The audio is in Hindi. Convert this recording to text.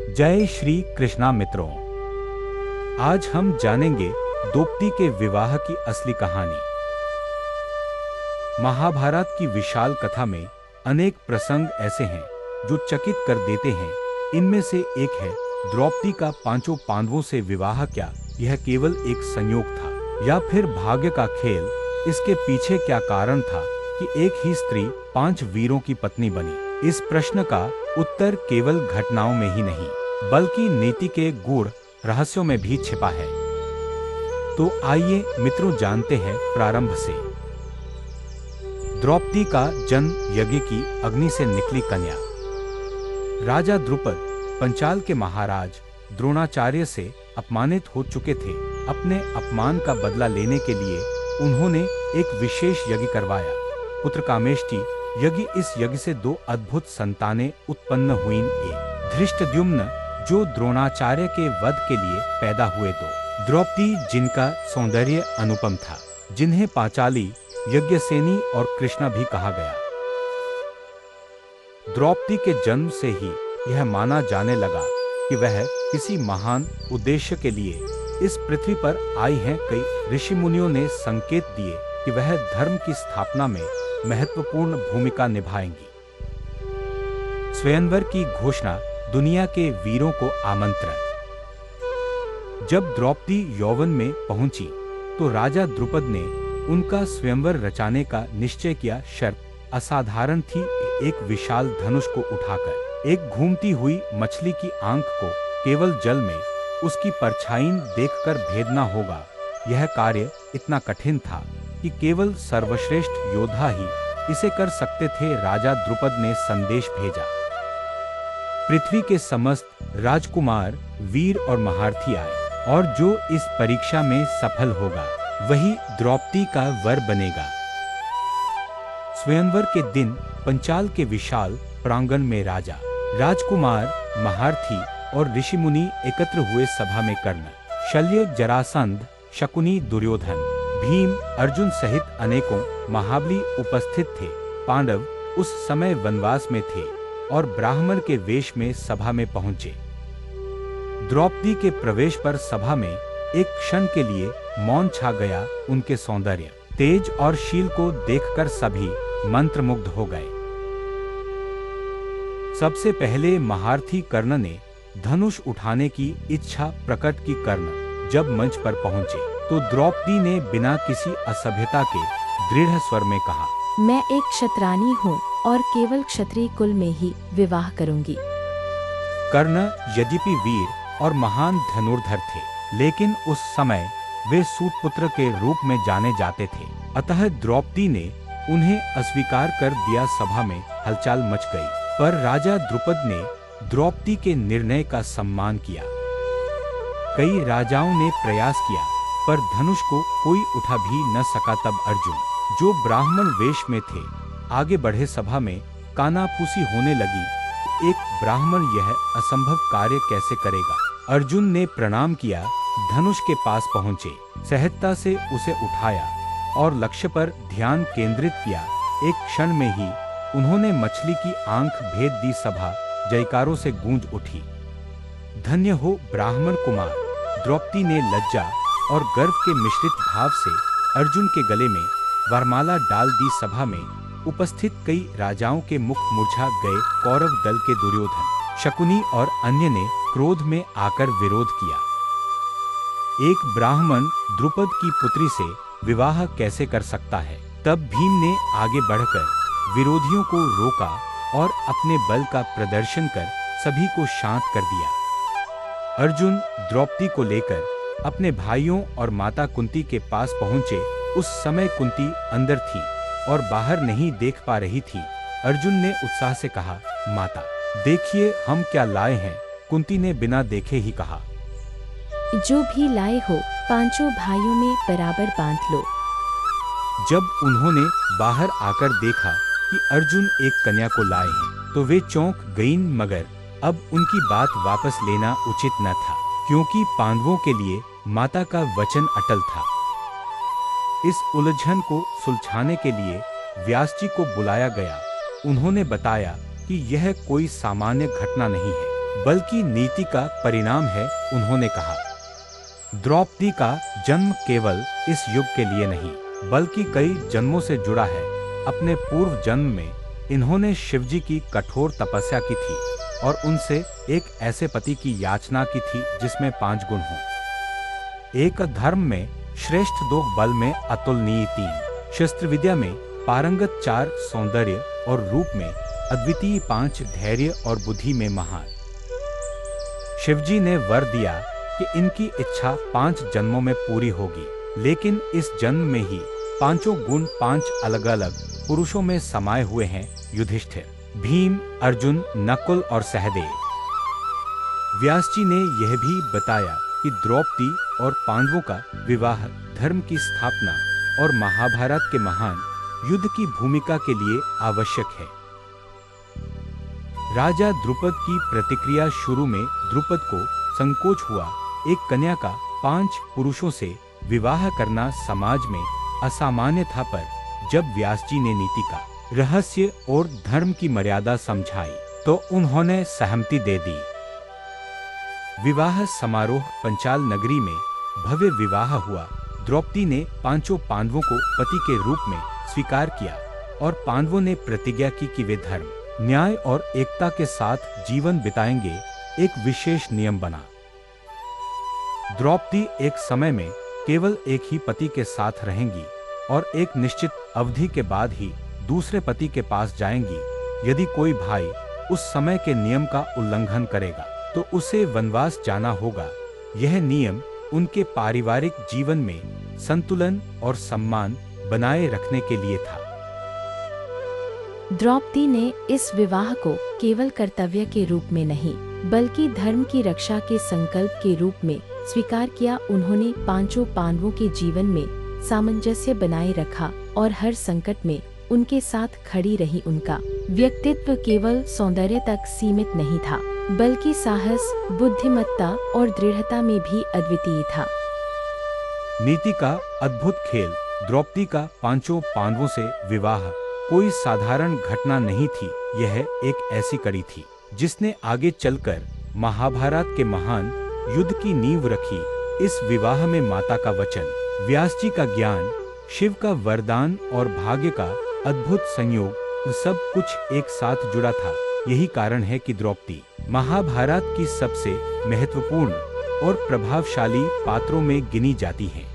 जय श्री कृष्णा मित्रों, आज हम जानेंगे द्रौपदी के विवाह की असली कहानी। महाभारत की विशाल कथा में अनेक प्रसंग ऐसे हैं जो चकित कर देते हैं। इनमें से एक है द्रौपदी का पांचों पांडवों से विवाह। क्या यह केवल एक संयोग था या फिर भाग्य का खेल? इसके पीछे क्या कारण था कि एक ही स्त्री 5 वीरों की पत्नी बनी? इस प्रश्न का उत्तर केवल घटनाओं में ही नहीं बल्कि नीति के गूढ़ रहस्यों में भी छिपा है। तो आइए मित्रों, जानते हैं प्रारंभ से। द्रौपदी का जन्म यज्ञ की अग्नि से निकली कन्या। राजा द्रुपद पंचाल के महाराज द्रोणाचार्य से अपमानित हो चुके थे। अपने अपमान का बदला लेने के लिए उन्होंने एक विशेष यज्ञ करवाया, पुत्रकामेष्टि यज्ञ। इस यज्ञ से 2 अद्भुत संतानें उत्पन्न हुईं। एक धृष्टद्युम्न जो द्रोणाचार्य के वध के लिए पैदा हुए, तो द्रौपदी जिनका सौंदर्य अनुपम था, जिन्हें पांचाली, यज्ञसेनी और कृष्णा भी कहा गया। द्रौपदी के जन्म से ही यह माना जाने लगा कि वह किसी महान उद्देश्य के लिए इस पृथ्वी पर आई हैं। कई ऋषि मुनियों ने संकेत दिए कि वह धर्म की स्थापना में महत्वपूर्ण भूमिका निभाएंगी। स्वयंवर की घोषणा, दुनिया के वीरों को आमंत्रण। जब द्रौपदी यौवन में पहुंची तो राजा द्रुपद ने उनका स्वयंवर रचाने का निश्चय किया। शर्त असाधारण थी। एक विशाल धनुष को उठाकर एक घूमती हुई मछली की आंख को केवल जल में उसकी परछाई देखकर भेदना होगा। यह कार्य इतना कठिन था कि केवल सर्वश्रेष्ठ योद्धा ही इसे कर सकते थे। राजा द्रुपद ने संदेश भेजा, पृथ्वी के समस्त राजकुमार, वीर और महारथी आए और जो इस परीक्षा में सफल होगा वही द्रौपदी का वर बनेगा। स्वयंवर के दिन पंचाल के विशाल प्रांगण में राजा, राजकुमार, महारथी और ऋषि मुनि एकत्र हुए। सभा में कर्ण, शल्य, जरासंध, शकुनी, दुर्योधन, भीम, अर्जुन सहित अनेकों महाबली उपस्थित थे। पांडव उस समय वनवास में थे और ब्राह्मण के वेश में सभा में पहुंचे। द्रौपदी के प्रवेश पर सभा में एक क्षण के लिए मौन छा गया। उनके सौंदर्य, तेज और शील को देखकर सभी मंत्रमुग्ध हो गए। सबसे पहले महारथी कर्ण ने धनुष उठाने की इच्छा प्रकट की। कर्ण जब मंच पर पहुंचे तो द्रौपदी ने बिना किसी असभ्यता के दृढ़ स्वर में कहा, मैं एक क्षत्राणी हूँ और केवल क्षत्रिय कुल में ही विवाह करूंगी। कर्ण यद्यपि वीर और महान धनुर्धर थे, लेकिन उस समय वे सूतपुत्र के रूप में जाने जाते थे। अतः द्रौपदी ने उन्हें अस्वीकार कर दिया। सभा में हलचल मच गई, पर राजा द्रुपद ने द्रौपदी के निर्णय का सम्मान किया। कई राजाओं ने प्रयास किया पर धनुष को कोई उठा भी न सका। तब अर्जुन, जो ब्राह्मण वेश में थे, आगे बढ़े। सभा में कानाफूसी होने लगी। एक ब्राह्मण यह असंभव कार्य कैसे करेगा? अर्जुन ने प्रणाम किया, धनुष के पास पहुंचे, सहजता से उसे उठाया और लक्ष्य पर ध्यान केंद्रित किया। एक क्षण में ही उन्होंने मछली की आंख भेद दी। सभा जयकारों से गूंज उठी। धन्य हो ब्राह्मण कुमार! द्रौपदी ने लज्जा और गर्व के मिश्रित भाव से अर्जुन के गले में वरमाला डाल दी। सभा में उपस्थित कई राजाओं के मुख मुरझा गए। कौरव दल के दुर्योधन, शकुनी और अन्य ने क्रोध में आकर विरोध किया। एक ब्राह्मण द्रुपद की पुत्री से विवाह कैसे कर सकता है? तब भीम ने आगे बढ़कर विरोधियों को रोका और अपने बल का प्रदर्शन कर सभी को शांत कर दिया। अर्जुन द्रौपदी को लेकर अपने भाइयों और माता कुंती के पास पहुंचे। उस समय कुंती अंदर थी और बाहर नहीं देख पा रही थी। अर्जुन ने उत्साह से कहा, माता देखिए हम क्या लाए हैं। कुंती ने बिना देखे ही कहा, जो भी लाए हो 5 भाइयों में बराबर बांध लो। जब उन्होंने बाहर आकर देखा कि अर्जुन एक कन्या को लाए हैं तो वे चौंक गईं, मगर अब उनकी बात वापस लेना उचित न था, क्योंकि पांडवों के लिए माता का वचन अटल था। इस उलझन को सुलझाने के लिए व्यास जी को बुलाया गया। उन्होंने बताया कि यह कोई सामान्य घटना नहीं है, बल्कि नीति का परिणाम है, उन्होंने कहा। द्रौपदी का जन्म केवल इस युग के लिए नहीं, बल्कि कई जन्मों से जुड़ा है। अपने पूर्व जन्म में इन्होंने शिवजी की कठोर तपस्या की थी और उनसे एक ऐसे पति की याचना की थी जिसमें 5 गुण हों। एक धर्म में श्रेष्ठ 2, बल में अतुलनीय 3, शस्त्र विद्या में पारंगत 4, सौंदर्य और रूप में अद्वितीय 5, धैर्य और बुद्धि में महान। शिवजी ने वर दिया कि इनकी इच्छा 5 जन्मों में पूरी होगी, लेकिन इस जन्म में ही 5 गुण 5 अलग अलग पुरुषों में समाये हुए हैं: युधिष्ठिर, भीम, अर्जुन, नकुल और सहदेव। व्यास जी ने यह भी बताया कि द्रौपदी और पांडवों का विवाह धर्म की स्थापना और महाभारत के महान युद्ध की भूमिका के लिए आवश्यक है। राजा द्रुपद की प्रतिक्रिया शुरू में द्रुपद को संकोच हुआ। एक कन्या का 5 पुरुषों से विवाह करना समाज में असामान्य था, पर जब व्यास जी ने नीति का रहस्य और धर्म की मर्यादा समझाई तो उन्होंने सहमति दे दी। विवाह समारोह पंचाल नगरी में भव्य विवाह हुआ। द्रौपदी ने 5 पांडवों को पति के रूप में स्वीकार किया और पांडवों ने प्रतिज्ञा की कि वे धर्म, न्याय और एकता के साथ जीवन बिताएंगे। एक विशेष नियम बना। द्रौपदी एक समय में केवल एक ही पति के साथ रहेंगी और एक निश्चित अवधि के बाद ही दूसरे पति के पास जाएंगी। यदि कोई भाई उस समय के नियम का उल्लंघन करेगा तो उसे वनवास जाना होगा। यह नियम उनके पारिवारिक जीवन में संतुलन और सम्मान बनाए रखने के लिए था। द्रौपदी ने इस विवाह को केवल कर्तव्य के रूप में नहीं, बल्कि धर्म की रक्षा के संकल्प के रूप में स्वीकार किया। उन्होंने 5 पांडवों के जीवन में सामंजस्य बनाए रखा और हर संकट में उनके साथ खड़ी रही। उनका व्यक्तित्व केवल सौंदर्य तक सीमित नहीं था, बल्कि साहस, बुद्धिमत्ता और दृढ़ता में भी अद्वितीय था। नीति का अद्भुत खेल। द्रौपदी का 5 पांडवों से विवाह कोई साधारण घटना नहीं थी। यह एक ऐसी कड़ी थी जिसने आगे चलकर महाभारत के महान युद्ध की नींव रखी। इस विवाह में माता का वचन, व्यास जी का ज्ञान, शिव का वरदान और भाग्य का अद्भुत संयोग, सब कुछ एक साथ जुड़ा था। यही कारण है कि द्रौपदी महाभारत की सबसे महत्वपूर्ण और प्रभावशाली पात्रों में गिनी जाती है।